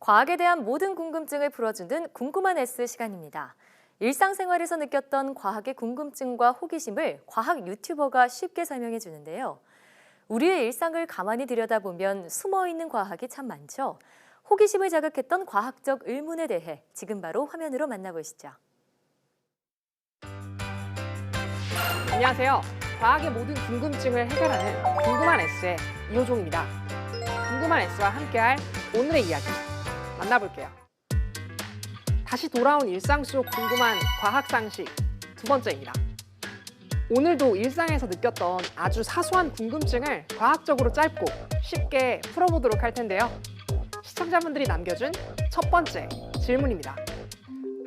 과학에 대한 모든 궁금증을 풀어주는 궁금한 S 시간입니다. 일상생활에서 느꼈던 과학의 궁금증과 호기심을 과학 유튜버가 쉽게 설명해 주는데요. 우리의 일상을 가만히 들여다보면 숨어있는 과학이 참 많죠. 호기심을 자극했던 과학적 의문에 대해 지금 바로 화면으로 만나보시죠. 안녕하세요. 과학의 모든 궁금증을 해결하는 궁금한 S의 이호종입니다. 궁금한 S와 함께할 오늘의 이야기 만나볼게요. 다시 돌아온 일상 속 궁금한 과학 상식 두 번째입니다. 오늘도 일상에서 느꼈던 아주 사소한 궁금증을 과학적으로 짧고 쉽게 풀어보도록 할 텐데요. 시청자분들이 남겨준 첫 번째 질문입니다.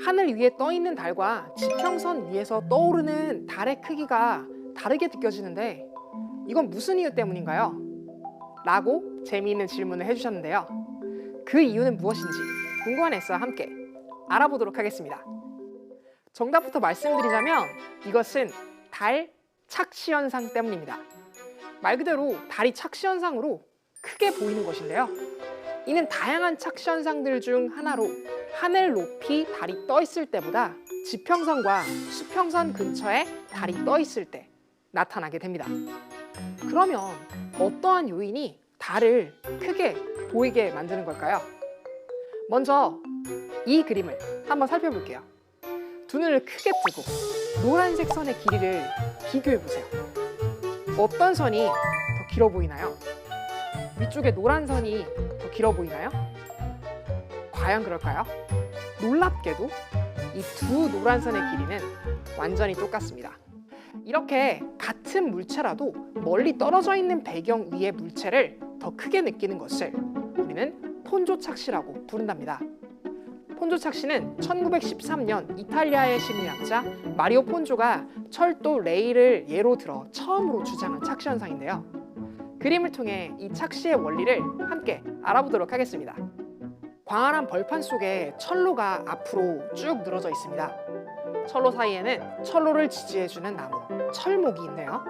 하늘 위에 떠 있는 달과 지평선 위에서 떠오르는 달의 크기가 다르게 느껴지는데 이건 무슨 이유 때문인가요? 라고 재미있는 질문을 해주셨는데요. 그 이유는 무엇인지 궁금한 S와 함께 알아보도록 하겠습니다. 정답부터 말씀드리자면 이것은 달 착시 현상 때문입니다. 말 그대로 달이 착시 현상으로 크게 보이는 것인데요. 이는 다양한 착시 현상들 중 하나로 하늘 높이 달이 떠 있을 때보다 지평선과 수평선 근처에 달이 떠 있을 때 나타나게 됩니다. 그러면 어떠한 요인이 달을 크게 보이게 만드는 걸까요? 먼저 이 그림을 한번 살펴볼게요. 두 눈을 크게 뜨고 노란색 선의 길이를 비교해 보세요. 어떤 선이 더 길어 보이나요? 위쪽에 노란 선이 더 길어 보이나요? 과연 그럴까요? 놀랍게도 이 두 노란 선의 길이는 완전히 똑같습니다. 이렇게 같은 물체라도 멀리 떨어져 있는 배경 위의 물체를 더 크게 느끼는 것을 우리는 폰조 착시라고 부른답니다. 폰조 착시는 1913년 이탈리아의 심리학자 마리오 폰조가 철도 레일을 예로 들어 처음으로 주장한 착시 현상인데요. 그림을 통해 이 착시의 원리를 함께 알아보도록 하겠습니다. 광활한 벌판 속에 철로가 앞으로 쭉 늘어져 있습니다. 철로 사이에는 철로를 지지해주는 나무, 철목이 있네요.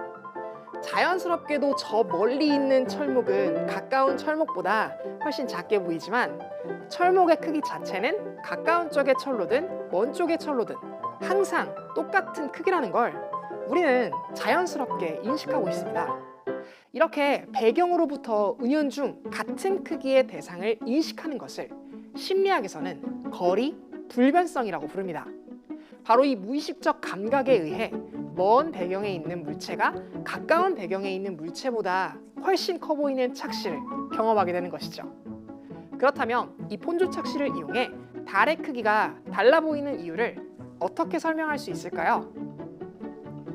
자연스럽게도 저 멀리 있는 철목은 가까운 철목보다 훨씬 작게 보이지만 철목의 크기 자체는 가까운 쪽의 철로든 먼 쪽의 철로든 항상 똑같은 크기라는 걸 우리는 자연스럽게 인식하고 있습니다. 이렇게 배경으로부터 은연중 같은 크기의 대상을 인식하는 것을 심리학에서는 거리 불변성이라고 부릅니다. 바로 이 무의식적 감각에 의해 먼 배경에 있는 물체가 가까운 배경에 있는 물체보다 훨씬 커 보이는 착시를 경험하게 되는 것이죠. 그렇다면 이 폰조 착시를 이용해 달의 크기가 달라 보이는 이유를 어떻게 설명할 수 있을까요?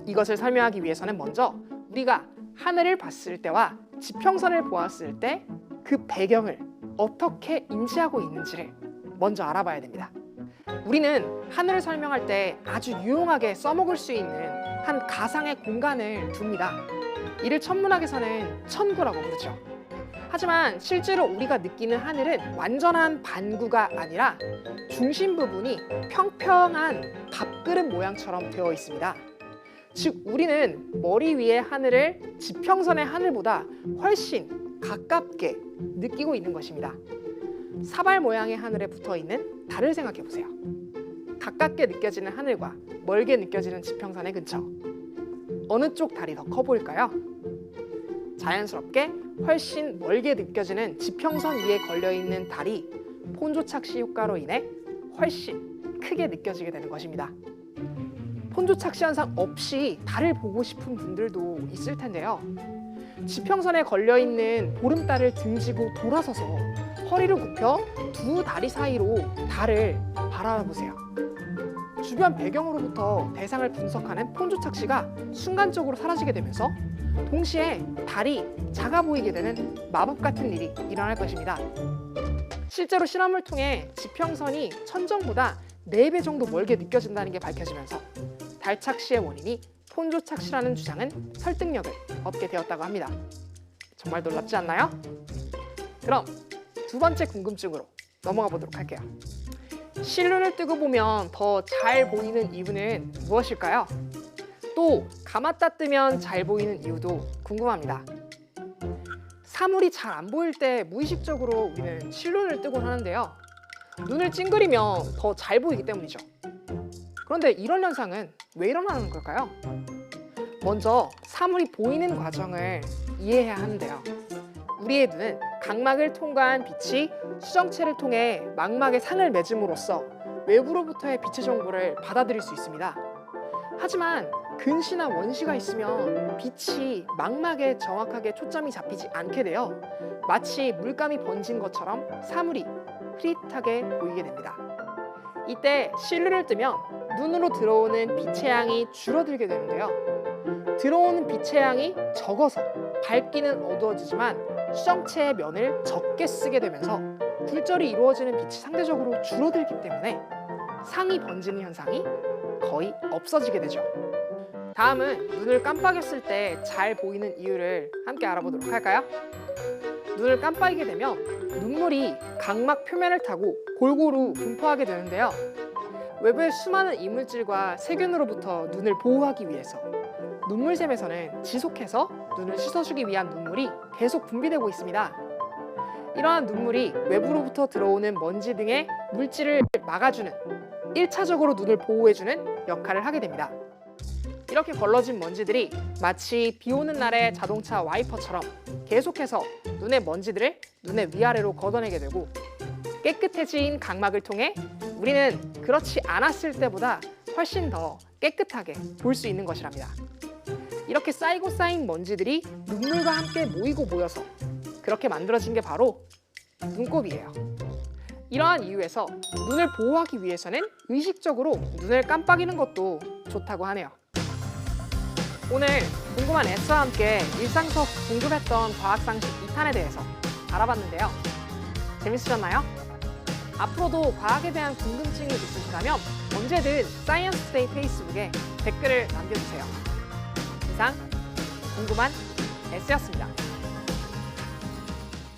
이것을 설명하기 위해서는 먼저 우리가 하늘을 봤을 때와 지평선을 보았을 때 그 배경을 어떻게 인지하고 있는지를 먼저 알아봐야 됩니다. 우리는 하늘을 설명할 때 아주 유용하게 써먹을 수 있는 한 가상의 공간을 둡니다. 이를 천문학에서는 천구라고 부르죠. 하지만 실제로 우리가 느끼는 하늘은 완전한 반구가 아니라 중심 부분이 평평한 밥그릇 모양처럼 되어 있습니다. 즉 우리는 머리 위의 하늘을 지평선의 하늘보다 훨씬 가깝게 느끼고 있는 것입니다. 사발 모양의 하늘에 붙어 있는 달을 생각해 보세요. 가깝게 느껴지는 하늘과 멀게 느껴지는 지평선의 근처. 어느 쪽 달이 더 커 보일까요? 자연스럽게 훨씬 멀게 느껴지는 지평선 위에 걸려있는 달이 폰조 착시 효과로 인해 훨씬 크게 느껴지게 되는 것입니다. 폰조 착시 현상 없이 달을 보고 싶은 분들도 있을 텐데요. 지평선에 걸려있는 보름달을 등지고 돌아서서 허리를 굽혀 두 다리 사이로 달을 바라보세요. 주변 배경으로부터 대상을 분석하는 폰조 착시가 순간적으로 사라지게 되면서 동시에 달이 작아 보이게 되는 마법 같은 일이 일어날 것입니다. 실제로 실험을 통해 지평선이 천정보다 4배 정도 멀게 느껴진다는 게 밝혀지면서 달 착시의 원인이 폰조 착시라는 주장은 설득력을 얻게 되었다고 합니다. 정말 놀랍지 않나요? 그럼 두 번째 궁금증으로 넘어가 보도록 할게요. 실눈을 뜨고 보면 더 잘 보이는 이유는 무엇일까요? 또 감았다 뜨면 잘 보이는 이유도 궁금합니다. 사물이 잘 안 보일 때 무의식적으로 우리는 실눈을 뜨곤 하는데요. 눈을 찡그리면 더 잘 보이기 때문이죠. 그런데 이런 현상은 왜 일어나는 걸까요? 먼저 사물이 보이는 과정을 이해해야 하는데요. 우리의 눈은 각막을 통과한 빛이 수정체를 통해 망막에 상을 맺음으로써 외부로부터의 빛의 정보를 받아들일 수 있습니다. 하지만 근시나 원시가 있으면 빛이 망막에 정확하게 초점이 잡히지 않게 되어 마치 물감이 번진 것처럼 사물이 흐릿하게 보이게 됩니다. 이때 실루를 뜨면 눈으로 들어오는 빛의 양이 줄어들게 되는데요. 들어오는 빛의 양이 적어서 밝기는 어두워지지만 수정체의 면을 적게 쓰게 되면서 굴절이 이루어지는 빛이 상대적으로 줄어들기 때문에 상이 번지는 현상이 거의 없어지게 되죠. 다음은 눈을 깜빡였을 때 잘 보이는 이유를 함께 알아보도록 할까요? 눈을 깜빡이게 되면 눈물이 각막 표면을 타고 골고루 분포하게 되는데요. 외부의 수많은 이물질과 세균으로부터 눈을 보호하기 위해서 눈물샘에서는 지속해서 눈을 씻어주기 위한 눈물이 계속 분비되고 있습니다. 이러한 눈물이 외부로부터 들어오는 먼지 등의 물질을 막아주는 1차적으로 눈을 보호해주는 역할을 하게 됩니다. 이렇게 걸러진 먼지들이 마치 비 오는 날의 자동차 와이퍼처럼 계속해서 눈의 먼지들을 눈의 위아래로 걷어내게 되고 깨끗해진 각막을 통해 우리는 그렇지 않았을 때보다 훨씬 더 깨끗하게 볼 수 있는 것이랍니다. 이렇게 쌓이고 쌓인 먼지들이 눈물과 함께 모이고 모여서 그렇게 만들어진 게 바로 눈곱이에요. 이러한 이유에서 눈을 보호하기 위해서는 의식적으로 눈을 깜빡이는 것도 좋다고 하네요. 오늘 궁금한 S와 함께 일상에서 궁금했던 과학상식 2탄에 대해서 알아봤는데요. 재밌으셨나요? 앞으로도 과학에 대한 궁금증이 있으시다면 언제든 사이언스데이 페이스북에 댓글을 남겨주세요. 이상 궁금한 S였습니다.